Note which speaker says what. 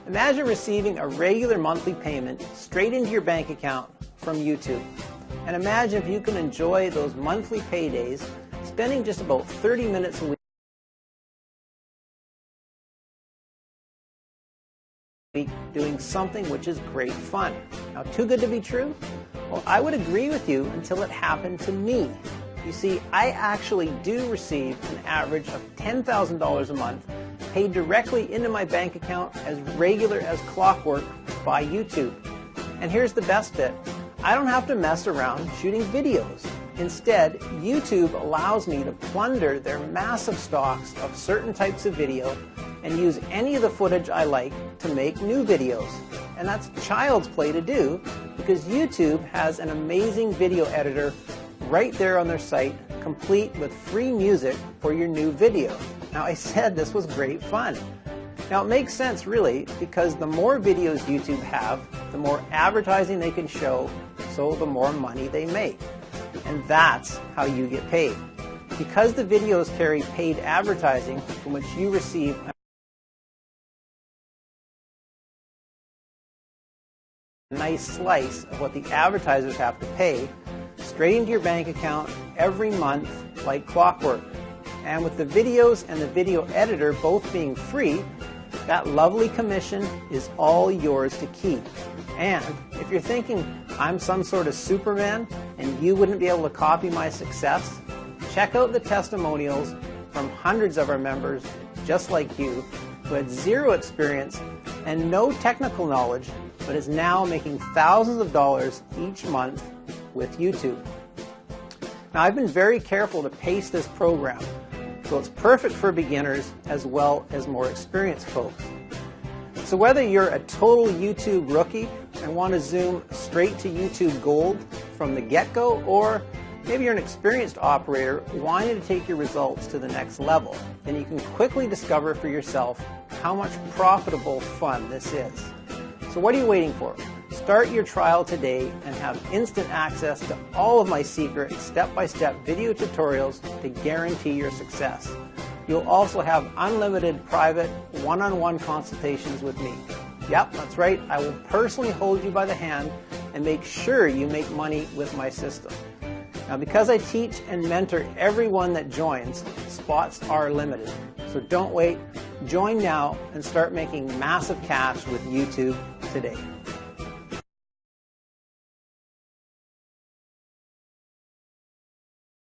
Speaker 1: Imagine receiving a regular monthly payment straight into your bank account from YouTube. And imagine if you can enjoy those monthly paydays, spending just about 30 minutes a week doing something which is great fun. Now, too good to be true? Well, I would agree with you until it happened to me. You see, I actually do receive an average of $10,000 a month paid directly into my bank account as regular as clockwork by YouTube. And here's the best bit. I don't have to mess around shooting videos. Instead, YouTube allows me to plunder their massive stocks of certain types of video and use any of the footage I like to make new videos. And that's child's play to do because YouTube has an amazing video editor right there on their site, complete with free music for your new video. Now, I said this was great fun. Now, it makes sense really because the more videos YouTube have, the more advertising they can show, so the more money they make. And that's how you get paid. Because the videos carry paid advertising from which you receive a nice slice of what the advertisers have to pay straight into your bank account every month like clockwork. And with the videos and the video editor both being free, that lovely commission is all yours to keep. And if you're thinking I'm some sort of Superman and you wouldn't be able to copy my success, check out the testimonials from hundreds of our members just like you who had zero experience and no technical knowledge but is now making thousands of dollars each month with YouTube. Now, I've been very careful to pace this program so it's perfect for beginners as well as more experienced folks. So whether you're a total YouTube rookie and want to zoom straight to YouTube Gold from the get-go, or maybe you're an experienced operator wanting to take your results to the next level, then you can quickly discover for yourself how much profitable fun this is. So what are you waiting for? Start your trial today and have instant access to all of my secret step-by-step video tutorials to guarantee your success. You'll also have unlimited private one-on-one consultations with me. Yep, that's right. I will personally hold you by the hand and make sure you make money with my system. Now, because I teach and mentor everyone that joins, spots are limited. So don't wait. Join now and start making massive cash with YouTube today.